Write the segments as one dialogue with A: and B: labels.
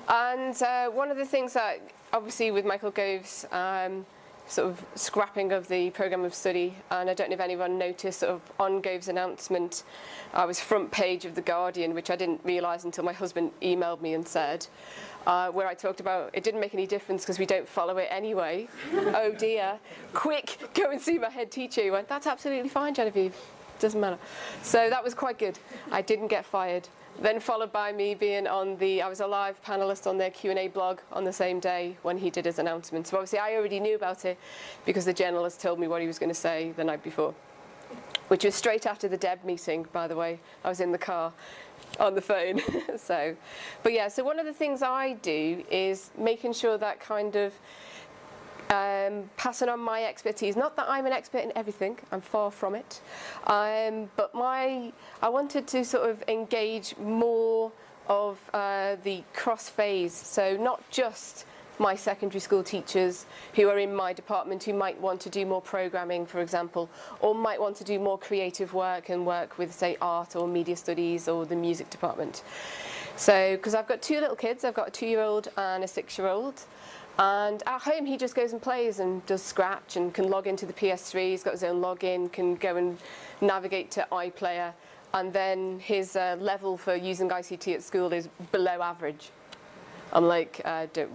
A: And one of the things that, obviously with Michael Gove's sort of scrapping of the programme of study, and I don't know if anyone noticed, sort of on Gove's announcement, I was front page of The Guardian, which I didn't realise until my husband emailed me and said, where I talked about it didn't make any difference because we don't follow it anyway. Oh dear, quick, go and see my head teacher. He went, that's absolutely fine, Genevieve, doesn't matter. So that was quite good. I didn't get fired. Then followed by me being on I was a live panellist on their Q&A blog on the same day when he did his announcement. So obviously I already knew about it because the journalist told me what he was going to say the night before, which was straight after the Deb meeting, by the way. I was in the car on the phone. But yeah, so one of the things I do is making sure that kind of passing on my expertise. Not that I'm an expert in everything, I'm far from it, but I wanted to sort of engage more of the cross phase, so not just my secondary school teachers who are in my department who might want to do more programming, for example, or might want to do more creative work and work with, say, art or media studies or the music department. So, because I've got two little kids, I've got a 2-year-old and a 6-year-old. And at home, he just goes and plays and does Scratch and can log into the PS3. He's got his own login, can go and navigate to iPlayer. And then his level for using ICT at school is below average. I'm like,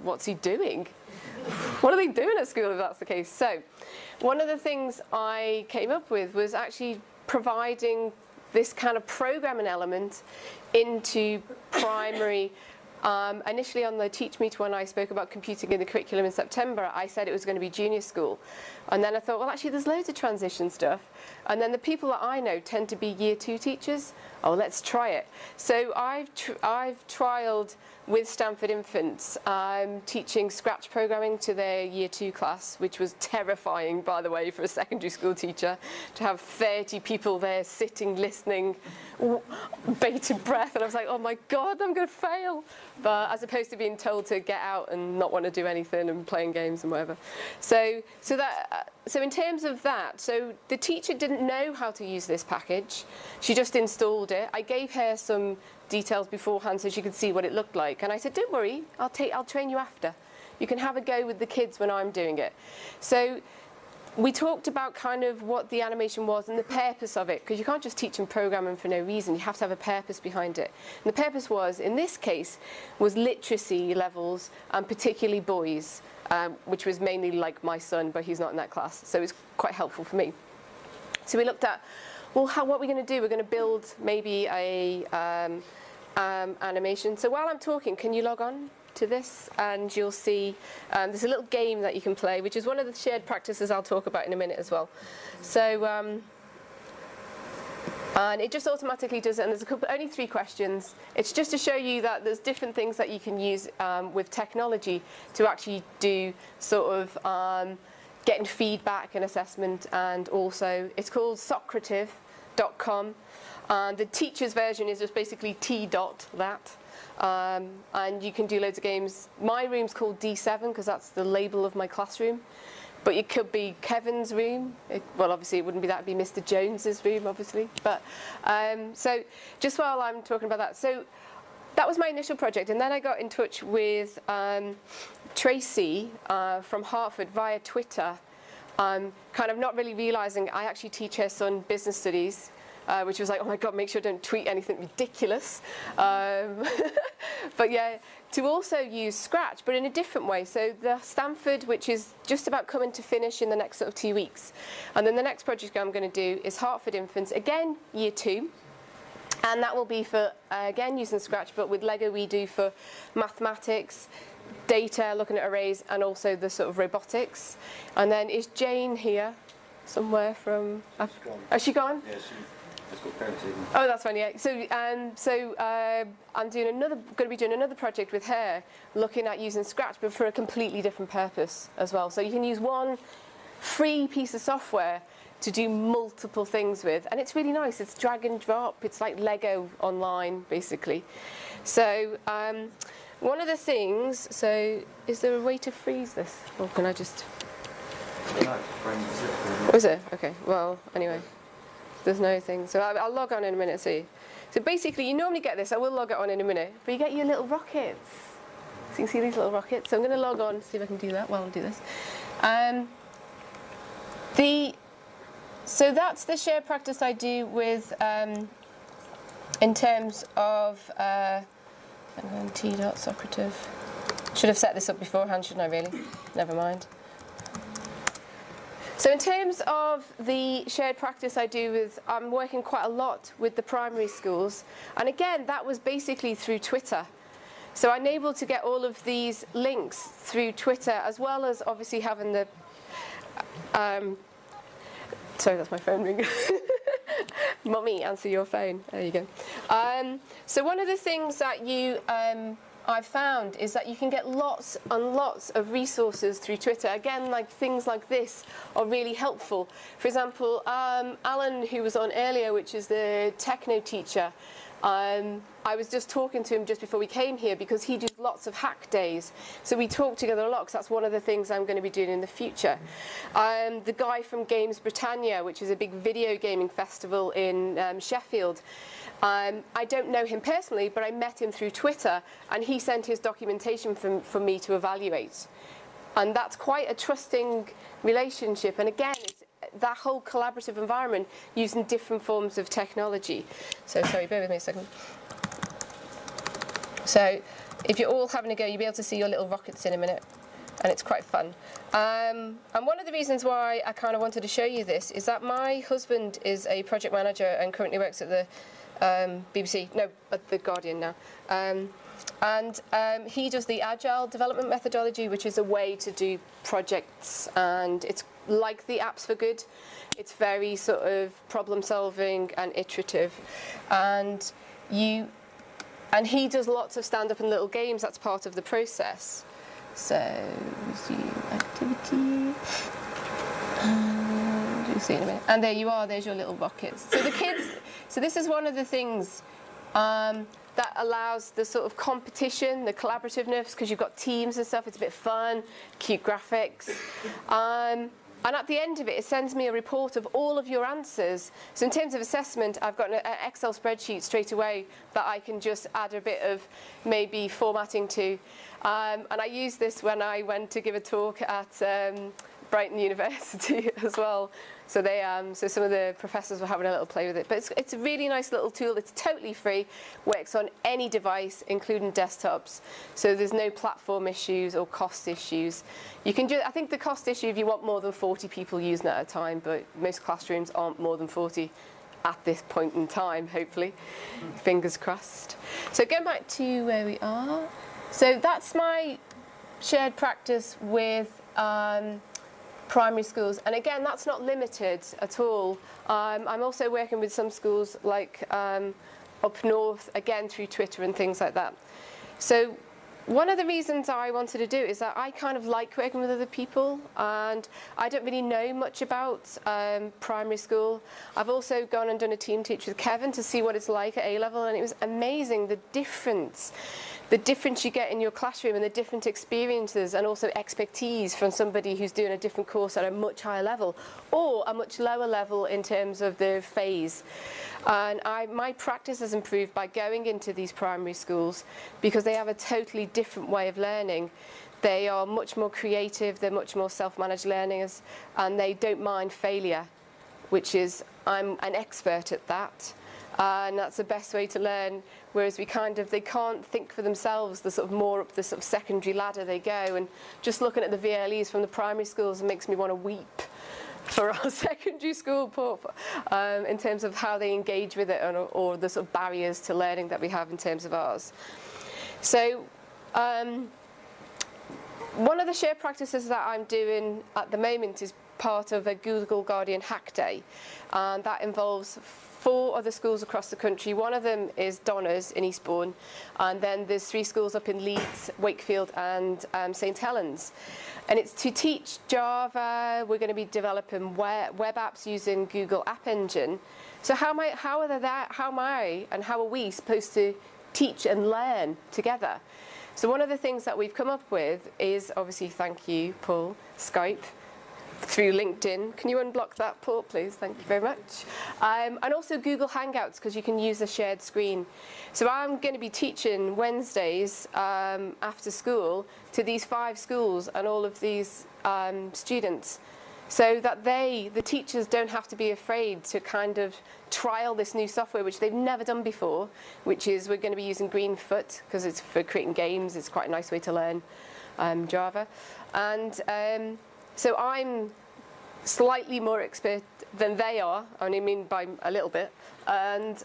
A: what's he doing? What are they doing at school if that's the case? So one of the things I came up with was actually providing this kind of programming element into primary. Initially on the TeachMeet when I spoke about computing in the curriculum in September, I said it was going to be junior school. And then I thought, well, actually, there's loads of transition stuff. And then the people that I know tend to be Year 2 teachers. Oh, let's try it. So I've trialled with Stanford Infants, teaching Scratch programming to their Year 2 class, which was terrifying, by the way, for a secondary school teacher, to have 30 people there sitting, listening, bated breath. And I was like, oh my God, I'm going to fail. But as opposed to being told to get out and not want to do anything and playing games and whatever. So in terms of that, so the teacher didn't know how to use this package. She just installed it. I gave her some details beforehand so she could see what it looked like. And I said, don't worry, I'll train you after. You can have a go with the kids when I'm doing it. So we talked about kind of what the animation was and the purpose of it, because you can't just teach them programming for no reason. You have to have a purpose behind it. And the purpose was, in this case, was literacy levels, and particularly boys, which was mainly like my son, but he's not in that class. So it was quite helpful for me. So we looked at, well, what are we going to do? We're going to build maybe a animation. So while I'm talking, can you log on to this? And you'll see there's a little game that you can play, which is one of the shared practices I'll talk about in a minute as well. So, and it just automatically does it, and there's only 3 questions. It's just to show you that there's different things that you can use with technology to actually do sort of getting feedback and assessment, and also it's called Socrative.com. And the teacher's version is just basically T.that. And you can do loads of games. My room's called D7 because that's the label of my classroom. But it could be Kevin's room. Well, obviously it wouldn't be that. It'd be Mr. Jones's room, obviously. But so just while I'm talking about that, so that was my initial project. And then I got in touch with Tracy from Hartford via Twitter, kind of not really realizing I actually teach her son business studies. Which was like, oh my God, make sure I don't tweet anything ridiculous. But yeah, to also use Scratch, but in a different way. So the Stanford, which is just about coming to finish in the next sort of 2 weeks. And then the next project I'm going to do is Hartford Infants, again, Year 2. And that will be for, again, using Scratch, but with Lego we do for mathematics, data, looking at arrays, and also the sort of robotics. And then is Jane here somewhere from... Has she gone?
B: Yeah, she's got parents evening.
A: Oh, that's fine, yeah. So, I'm going to be doing another project with her, looking at using Scratch, but for a completely different purpose as well. So you can use one free piece of software to do multiple things with, and it's really nice. It's drag and drop. It's like Lego online, basically. So one of the things, so is there a way to freeze this? Or can I just... Oh, is it? Okay, well, anyway. There's no thing. So I'll log on in a minute, see. So basically, you normally get this. I will log it on in a minute. But you get your little rockets. So you can see these little rockets. So I'm going to log on, see if I can do that while I do this. So that's the shared practice I do with, in terms of, t.socrative. Should have set this up beforehand, shouldn't I, really? Never mind. So in terms of the shared practice I do with, I'm working quite a lot with the primary schools. And again, that was basically through Twitter. So I'm able to get all of these links through Twitter, as well as obviously having the, sorry, that's my phone ringing. Mummy, answer your phone. There you go. So one of the things that I've found is that you can get lots and lots of resources through Twitter. Again, like things like this are really helpful. For example, Alan, who was on earlier, which is the techno teacher, I was just talking to him just before we came here because he does lots of hack days. So we talk together a lot because that's one of the things I'm going to be doing in the future. The guy from Games Britannia, which is a big video gaming festival in Sheffield, I don't know him personally, but I met him through Twitter, and he sent his documentation for me to evaluate. And that's quite a trusting relationship. And again, it's that whole collaborative environment using different forms of technology. So sorry, bear with me a second. So if you're all having a go, you'll be able to see your little rockets in a minute. And it's quite fun. And one of the reasons why I kind of wanted to show you this is that my husband is a project manager and currently works at the BBC, no, at the Guardian now. He does the agile development methodology, which is a way to do projects, and it's like the apps for good. It's very sort of problem solving and iterative, and he does lots of stand up and little games. That's part of the process. So resume activity. You'll see in a minute. And there you are. There's your little rockets. So the kids. So this is one of the things that allows the sort of competition, the collaborativeness, because you've got teams and stuff. It's a bit fun, cute graphics. And at the end of it, it sends me a report of all of your answers. So in terms of assessment, I've got an Excel spreadsheet straight away that I can just add a bit of maybe formatting to. And I used this when I went to give a talk at Brighton University as well. So so some of the professors were having a little play with it. But it's a really nice little tool. It's totally free, works on any device, including desktops. So there's no platform issues or cost issues. You can I think the cost issue if you want more than 40 people using it at a time, but most classrooms aren't more than 40 at this point in time, hopefully. Fingers crossed. So going back to where we are. So that's my shared practice with primary schools, and again, that's not limited at all. I'm also working with some schools like up north, again through Twitter and things like that. So one of the reasons I wanted to do is that I kind of like working with other people, and I don't really know much about primary school. I've also gone and done a team teach with Kevin to see what it's like at A-level, and it was amazing, the difference you get in your classroom and the different experiences and also expertise from somebody who's doing a different course at a much higher level or a much lower level in terms of the phase. And my practice has improved by going into these primary schools because they have a totally different way of learning. They are much more creative, they're much more self-managed learners, and they don't mind failure, which is, I'm an expert at that. And that's the best way to learn, whereas they can't think for themselves, the sort of more up the sort of secondary ladder they go. And just looking at the VLEs from the primary schools makes me want to weep for our secondary school in terms of how they engage with it or the sort of barriers to learning that we have in terms of ours. So one of the shared practices that I'm doing at the moment is part of a Google Guardian Hack Day, and that involves 4 other schools across the country. One of them is Donna's in Eastbourne, and then there's 3 schools up in Leeds, Wakefield and St Helens. And it's to teach Java. We're going to be developing web apps using Google App Engine. So how am I and how are we supposed to teach and learn together? So one of the things that we've come up with is, obviously, thank you, Paul, Skype. through LinkedIn. Can you unblock that, Paul, please? Thank you very much. And also Google Hangouts, because you can use a shared screen. So I'm going to be teaching Wednesdays after school to these 5 schools and all of these students, so that the teachers don't have to be afraid to kind of trial this new software, which they've never done before, which is we're going to be using Greenfoot, because it's for creating games. It's quite a nice way to learn Java. And so I'm slightly more expert than they are, I mean by a little bit, and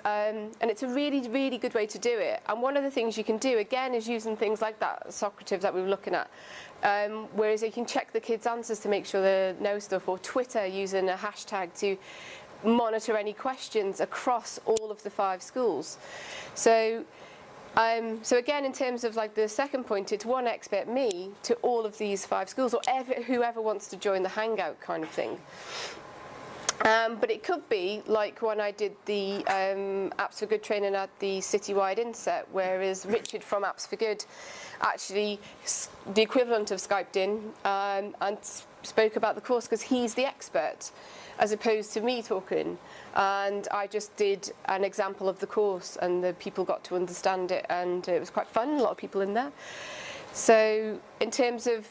A: it's a really, really good way to do it. And one of the things you can do, again, is using things like that Socrative that we were looking at, whereas you can check the kids' answers to make sure they know stuff, or Twitter using a hashtag to monitor any questions across all of the 5 schools. So again, in terms of like the second point, it's one expert me to all of these 5 schools, or whoever wants to join the Hangout kind of thing. But it could be like when I did the Apps for Good training at the Citywide Inset, whereas Richard from Apps for Good actually, the equivalent of Skyped in and spoke about the course, because he's the expert, as opposed to me talking. And I just did an example of the course, and the people got to understand it, and it was quite fun, a lot of people in there. So in terms of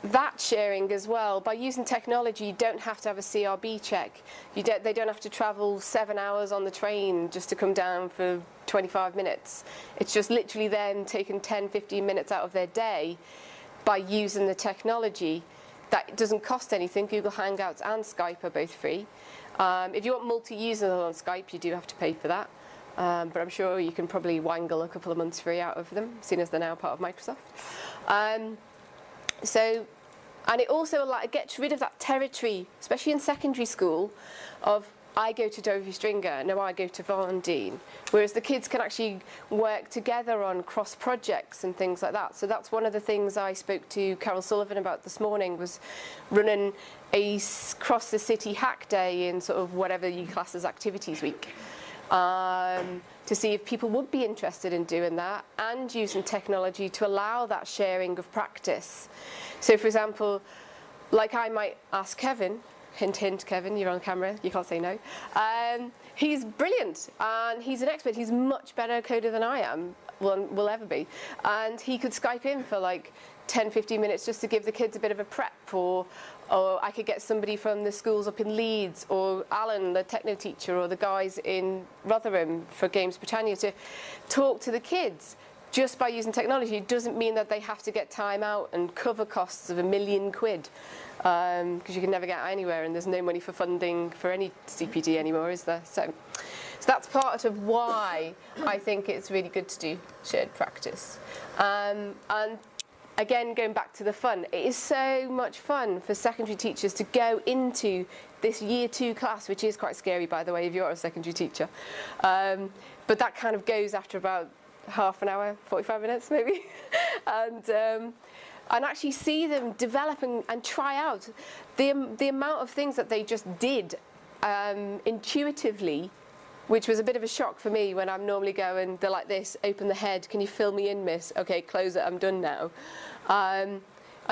A: that sharing as well, by using technology, you don't have to have a CRB check. They don't have to travel 7 hours on the train just to come down for 25 minutes. It's just literally them taking 10, 15 minutes out of their day by using the technology. That doesn't cost anything. Google Hangouts and Skype are both free. If you want multi-users on Skype, you do have to pay for that. But I'm sure you can probably wangle a couple of months free out of them, seeing as they're now part of Microsoft. And it also gets rid of that territory, especially in secondary school, of I go to Dovey Stringer, no, I go to Varndine. Whereas the kids can actually work together on cross projects and things like that. So that's one of the things I spoke to Carol Sullivan about this morning, was running a cross the city hack day in sort of whatever you class as activities week. To see if people would be interested in doing that, and using technology to allow that sharing of practice. So for example, like I might ask Kevin, hint, hint, Kevin, you're on camera, you can't say no. He's brilliant, and he's an expert. He's much better coder than I am, will ever be. And he could Skype in for like 10, 15 minutes just to give the kids a bit of a prep, or I could get somebody from the schools up in Leeds, or Alan, the techno teacher, or the guys in Rotherham for Games Britannia to talk to the kids just by using technology. It doesn't mean that they have to get time out and cover costs of £1 million, because you can never get anywhere, and there's no money for funding for any CPD anymore, is there? So that's part of why I think it's really good to do shared practice. And again, going back to the fun, it is so much fun for secondary teachers to go into this year 2 class, which is quite scary, by the way, if you're a secondary teacher. But that kind of goes after about half an hour, 45 minutes maybe. And actually see them develop and try out the amount of things that they just did intuitively, which was a bit of a shock for me when I'm normally going, they're like this, open the head, can you fill me in, miss? Okay, close it, I'm done now. And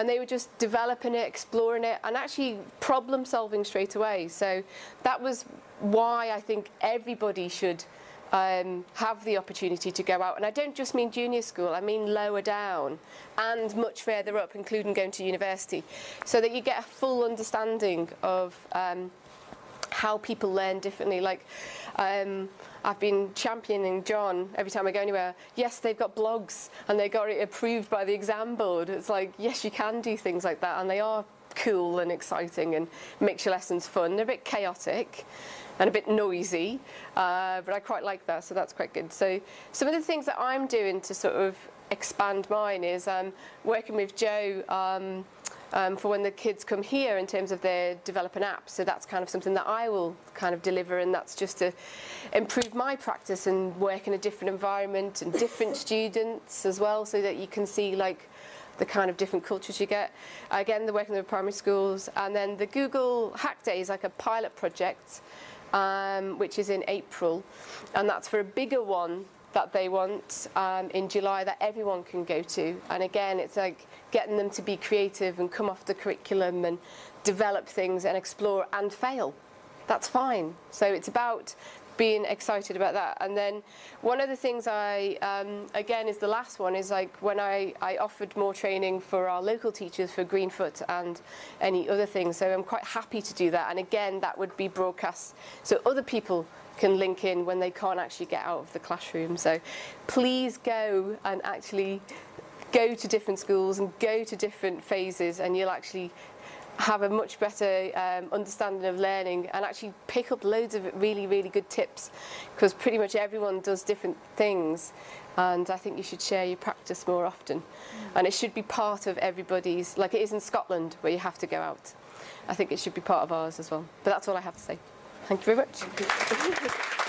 A: they were just developing it, exploring it, and actually problem solving straight away. So that was why I think everybody should have the opportunity to go out. And I don't just mean junior school, I mean lower down and much further up, including going to university, so that you get a full understanding of how people learn differently. Like I've been championing John every time I go anywhere. Yes, they've got blogs and they got it approved by the exam board. It's like, yes, you can do things like that, and they are cool and exciting and makes your lessons fun. They're a bit chaotic and a bit noisy, but I quite like that, so that's quite good. So some of the things that I'm doing to sort of expand mine is working with Joe for when the kids come here in terms of their developing apps. So that's kind of something that I will kind of deliver, and that's just to improve my practice and work in a different environment and different students as well, so that you can see like the kind of different cultures you get. Again, the working with primary schools, and then the Google Hack Day is like a pilot project, which is in April, and that's for a bigger one that they want in July that everyone can go to. And again, it's like getting them to be creative and come off the curriculum and develop things and explore and fail. That's fine. So it's about being excited about that. And then one of the things again, is the last one, is like when I offered more training for our local teachers for Greenfoot and any other things. So I'm quite happy to do that. And again, that would be broadcast so other people can link in when they can't actually get out of the classroom. So please go and actually go to different schools and go to different phases, and you'll actually have a much better understanding of learning and actually pick up loads of really, really good tips, because pretty much everyone does different things, and I think you should share your practice more often. And it should be part of everybody's, like it is in Scotland where you have to go out. I think it should be part of ours as well. But that's all I have to say. Thank you very much.